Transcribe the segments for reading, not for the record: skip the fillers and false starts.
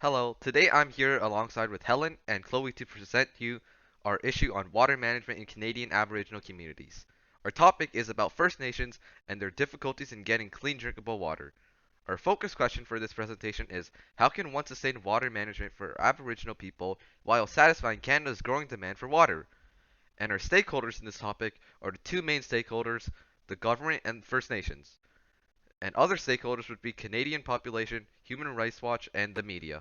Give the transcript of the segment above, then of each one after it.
Hello, today I'm here alongside with Helen and Chloe to present you our issue on water management in Canadian Aboriginal communities. Our topic is about First Nations and their difficulties in getting clean drinkable water. Our focus question for this presentation is how can one sustain water management for Aboriginal people while satisfying Canada's growing demand for water? And our stakeholders in this topic are the two main stakeholders, the government and First Nations. And other stakeholders would be Canadian population, Human Rights Watch, and the media.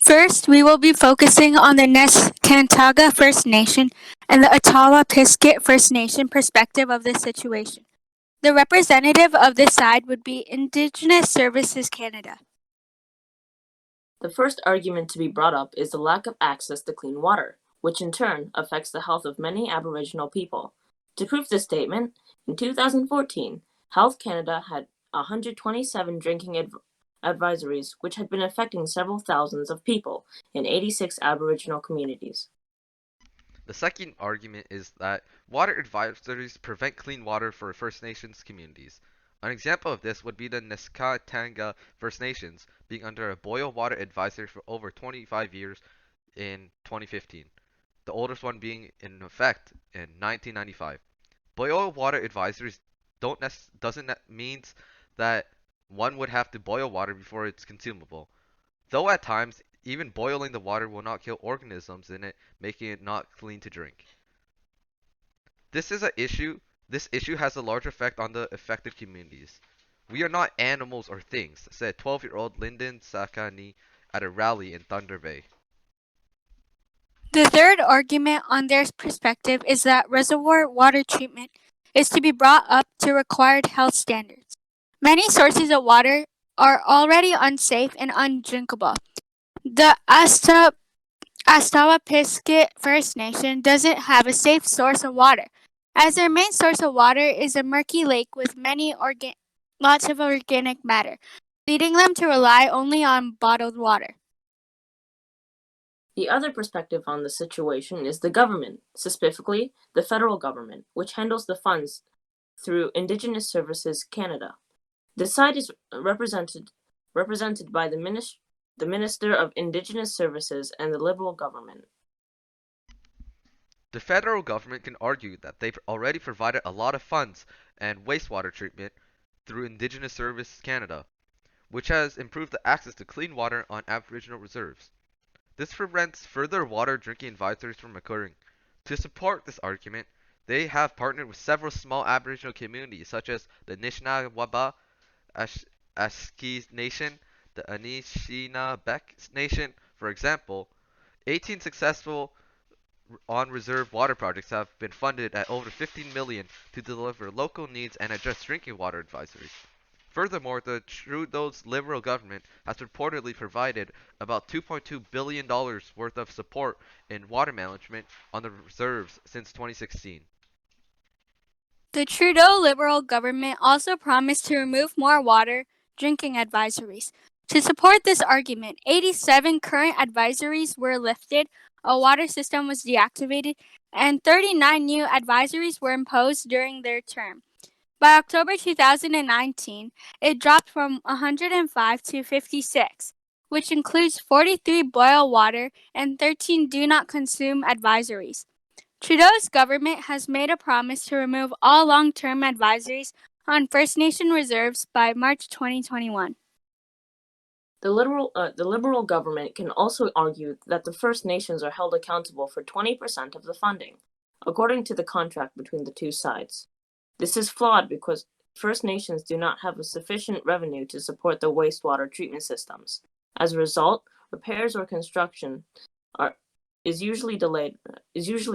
First, we will be focusing on the Neskantaga First Nation and the Ottawa-Pisket First Nation perspective of this situation. The representative of this side would be Indigenous Services Canada. The first argument to be brought up is the lack of access to clean water, which in turn affects the health of many Aboriginal people. To prove this statement, in 2014, Health Canada had 127 drinking advisories, which had been affecting several thousands of people in 86 Aboriginal communities. The second argument is that water advisories prevent clean water for First Nations communities. An example of this would be the Neskantaga First Nations being under a boil water advisory for over 25 years in 2015, the oldest one being in effect in 1995. Boil water advisories doesn't means that one would have to boil water before it's consumable. Though at times, even boiling the water will not kill organisms in it, making it not clean to drink. This is an issue. This issue has a large effect on the affected communities. We are not animals or things, said 12-year-old Lyndon Sakani at a rally in Thunder Bay. The third argument on their perspective is that reservoir water treatment is to be brought up to required health standards. Many sources of water are already unsafe and undrinkable. The Astawa-Pisket First Nation doesn't have a safe source of water, as their main source of water is a murky lake with lots of organic matter, leading them to rely only on bottled water. The other perspective on the situation is the government, specifically the federal government, which handles the funds through Indigenous Services Canada. This side is represented by the Minister of Indigenous Services and the Liberal government. The federal government can argue that they've already provided a lot of funds and wastewater treatment through Indigenous Services Canada, which has improved the access to clean water on Aboriginal reserves. This prevents further water drinking advisories from occurring. To support this argument, they have partnered with several small Aboriginal communities such as the Nishnawaba Aski Nation, the Anishinaabe Nation. For example, 18 successful on-reserve water projects have been funded at over 15 million to deliver local needs and address drinking water advisories. Furthermore, the Trudeau's Liberal government has reportedly provided about $2.2 billion worth of support in water management on the reserves since 2016. The Trudeau Liberal government also promised to remove more water drinking advisories. To support this argument, 87 current advisories were lifted, a water system was deactivated, and 39 new advisories were imposed during their term. By October 2019, it dropped from 105 to 56, which includes 43 boil water and 13 do not consume advisories. Trudeau's government has made a promise to remove all long-term advisories on First Nation reserves by March 2021. The Liberal government can also argue that the First Nations are held accountable for 20% of the funding, according to the contract between the two sides. This is flawed because First Nations do not have a sufficient revenue to support the wastewater treatment systems. As a result, repairs or construction is usually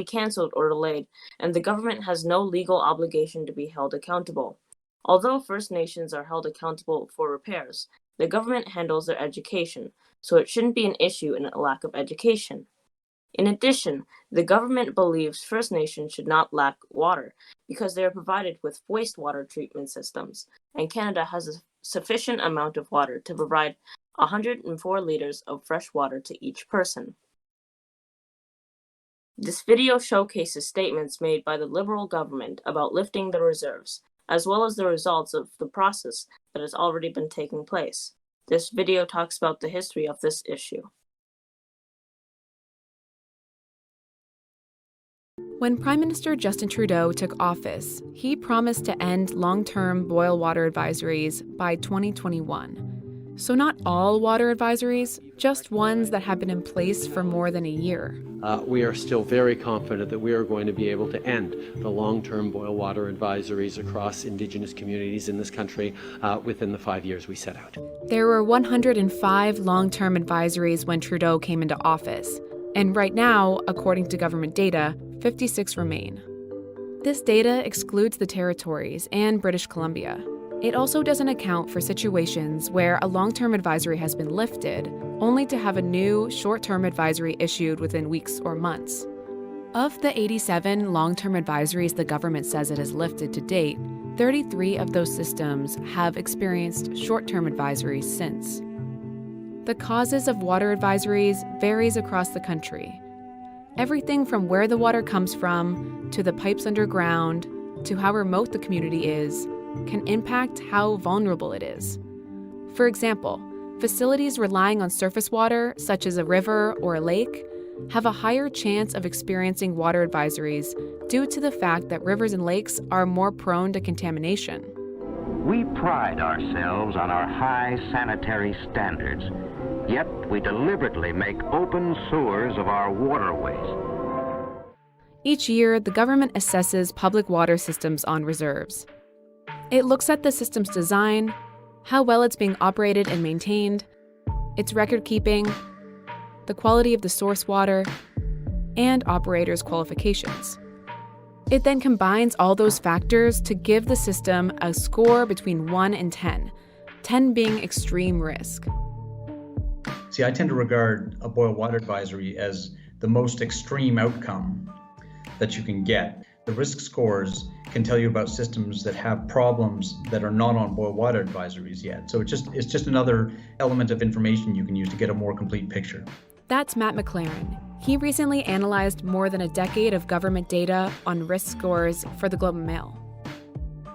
cancelled or delayed, and the government has no legal obligation to be held accountable. Although First Nations are held accountable for repairs, the government handles their education, so it shouldn't be an issue in a lack of education. In addition, the government believes First Nations should not lack water because they are provided with wastewater treatment systems, and Canada has a sufficient amount of water to provide 104 liters of fresh water to each person. This video showcases statements made by the Liberal government about lifting the reserves, as well as the results of the process that has already been taking place. This video talks about the history of this issue. When Prime Minister Justin Trudeau took office, he promised to end long-term boil water advisories by 2021. So not all water advisories, just ones that have been in place for more than a year. We are still very confident that we are going to be able to end the long-term boil water advisories across Indigenous communities in this country within the 5 years we set out. There were 105 long-term advisories when Trudeau came into office. And right now, according to government data, 56 remain. This data excludes the territories and British Columbia. It also doesn't account for situations where a long-term advisory has been lifted, only to have a new short-term advisory issued within weeks or months. Of the 87 long-term advisories the government says it has lifted to date, 33 of those systems have experienced short-term advisories since. The causes of water advisories varies across the country. Everything from where the water comes from, to the pipes underground, to how remote the community is, can impact how vulnerable it is. For example, facilities relying on surface water, such as a river or a lake, have a higher chance of experiencing water advisories due to the fact that rivers and lakes are more prone to contamination. We pride ourselves on our high sanitary standards, yet we deliberately make open sewers of our waterways. Each year, the government assesses public water systems on reserves. It looks at the system's design, how well it's being operated and maintained, its record keeping, the quality of the source water, and operators' qualifications. It then combines all those factors to give the system a score between 1 and 10, 10 being extreme risk. See, I tend to regard a boil water advisory as the most extreme outcome that you can get. The risk scores can tell you about systems that have problems that are not on boil water advisories yet. So it's just another element of information you can use to get a more complete picture. That's Matt McLaren. He recently analyzed more than a decade of government data on risk scores for the Globe and Mail.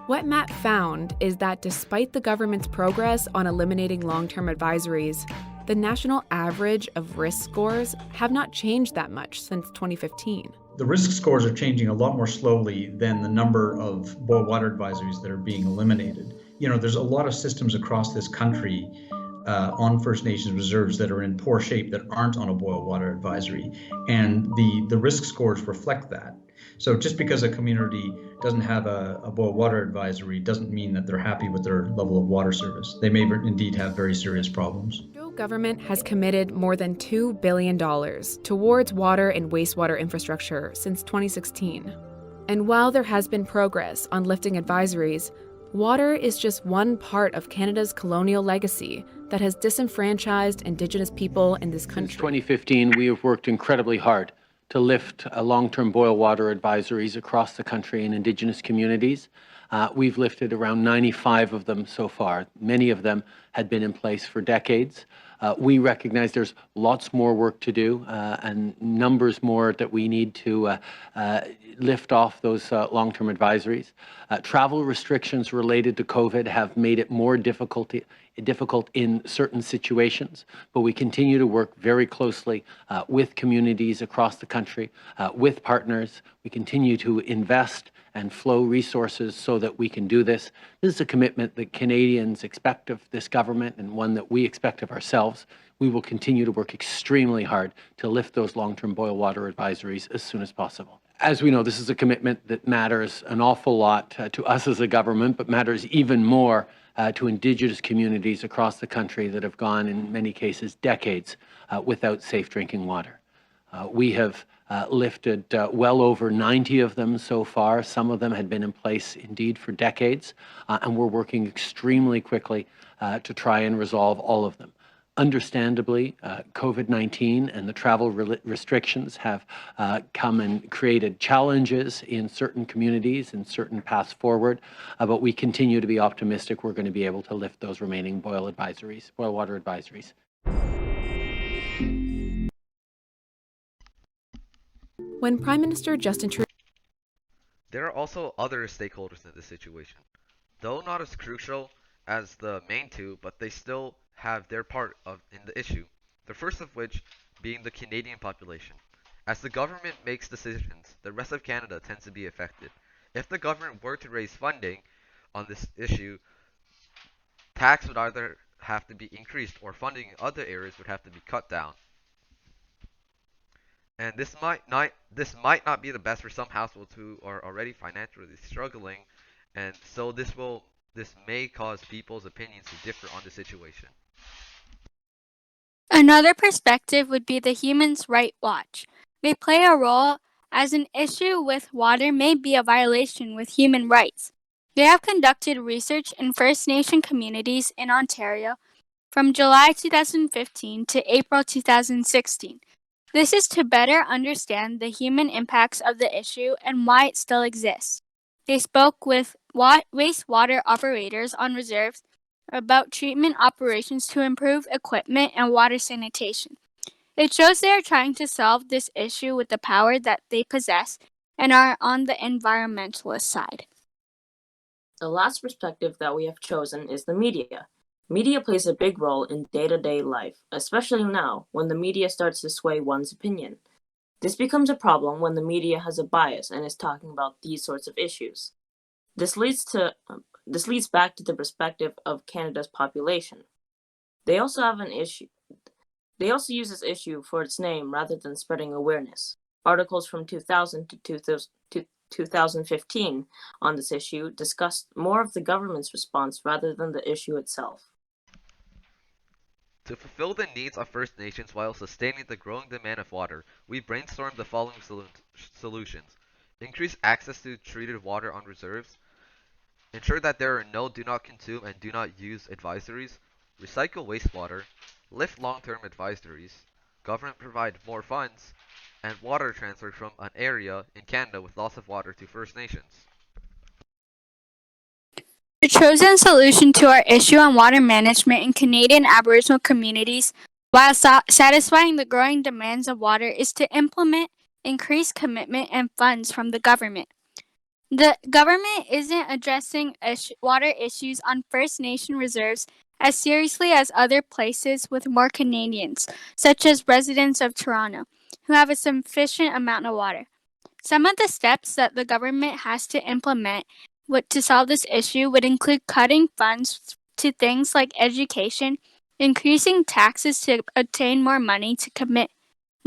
What Matt found is that despite the government's progress on eliminating long-term advisories, the national average of risk scores have not changed that much since 2015. The risk scores are changing a lot more slowly than the number of boil water advisories that are being eliminated. You know, there's a lot of systems across this country on First Nations reserves that are in poor shape that aren't on a boil water advisory, and the risk scores reflect that. So just because a community doesn't have a boil water advisory doesn't mean that they're happy with their level of water service. They may indeed have very serious problems. The government has committed more than $2 billion towards water and wastewater infrastructure since 2016. And while there has been progress on lifting advisories, water is just one part of Canada's colonial legacy that has disenfranchised Indigenous people in this country. Since 2015, we have worked incredibly hard to lift long-term boil water advisories across the country in Indigenous communities. We've lifted around 95 of them so far. Many of them had been in place for decades. We recognize there's lots more work to do and numbers more that we need to lift off those long-term advisories. Travel restrictions related to COVID have made it more difficult in certain situations, but we continue to work very closely with communities across the country, with partners. We continue to invest and flow resources so that we can do this. This is a commitment that Canadians expect of this government and one that we expect of ourselves. We will continue to work extremely hard to lift those long-term boil water advisories as soon as possible. As we know, this is a commitment that matters an awful lot to us as a government, but matters even more to Indigenous communities across the country that have gone, in many cases, decades without safe drinking water. We have lifted well over 90 of them so far. Some of them had been in place indeed for decades, and we're working extremely quickly to try and resolve all of them. Understandably, COVID-19 and the travel restrictions have come and created challenges in certain communities and certain paths forward, but we continue to be optimistic we're going to be able to lift those remaining boil water advisories. When Prime Minister Justin Trudeau... There are also other stakeholders in this situation, though not as crucial as the main two, but they still have their part in the issue. The first of which being the Canadian population. As the government makes decisions, the rest of Canada tends to be affected. If the government were to raise funding on this issue, tax would either have to be increased or funding in other areas would have to be cut down. And this might not be the best for some households who are already financially struggling, and so this may cause people's opinions to differ on the situation. Another perspective would be the Human Rights Watch. They play a role as an issue with water may be a violation with human rights. They have conducted research in First Nation communities in Ontario from July 2015 to April 2016. This is to better understand the human impacts of the issue and why it still exists. They spoke with wastewater operators on reserves about treatment operations to improve equipment and water sanitation. It shows they are trying to solve this issue with the power that they possess and are on the environmentalist side. The last perspective that we have chosen is the media. Media plays a big role in day-to-day life, especially now when the media starts to sway one's opinion. This becomes a problem when the media has a bias and is talking about these sorts of issues. This leads back to the perspective of Canada's population. They also have an issue. They also use this issue for its name rather than spreading awareness. Articles from 2000 to 2015 on this issue discussed more of the government's response rather than the issue itself. To fulfill the needs of First Nations while sustaining the growing demand of water, we brainstormed the following solutions. Increase access to treated water on reserves. Ensure that there are no do not consume and do not use advisories. Recycle wastewater. Lift long-term advisories. Government provide more funds. And water transfer from an area in Canada with lots of water to First Nations. The chosen solution to our issue on water management in Canadian Aboriginal communities, while satisfying the growing demands of water, is to implement increased commitment and funds from the government. The government isn't addressing water issues on First Nation reserves as seriously as other places with more Canadians, such as residents of Toronto, who have a sufficient amount of water. Some of the steps that the government has to implement to solve this issue would include cutting funds to things like education, increasing taxes to obtain more money to commit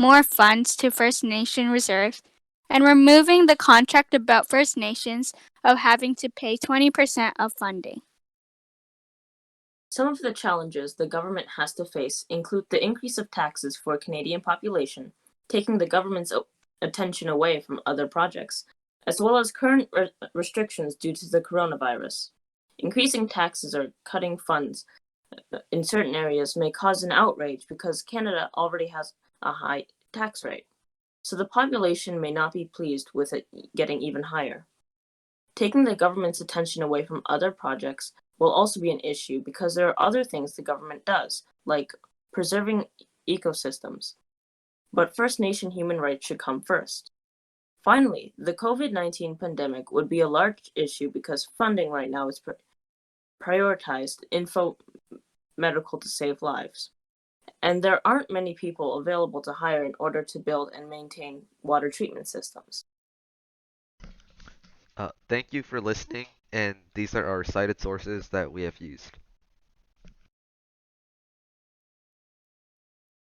more funds to First Nation reserves, and removing the contract about First Nations of having to pay 20% of funding. Some of the challenges the government has to face include the increase of taxes for a Canadian population, taking the government's attention away from other projects, as well as current restrictions due to the coronavirus. Increasing taxes or cutting funds in certain areas may cause an outrage because Canada already has a high tax rate, so the population may not be pleased with it getting even higher. Taking the government's attention away from other projects will also be an issue because there are other things the government does, like preserving ecosystems. But First Nation human rights should come first. Finally, the COVID-19 pandemic would be a large issue because funding right now is prioritized medical to save lives. And there aren't many people available to hire in order to build and maintain water treatment systems. Thank you for listening, and these are our cited sources that we have used.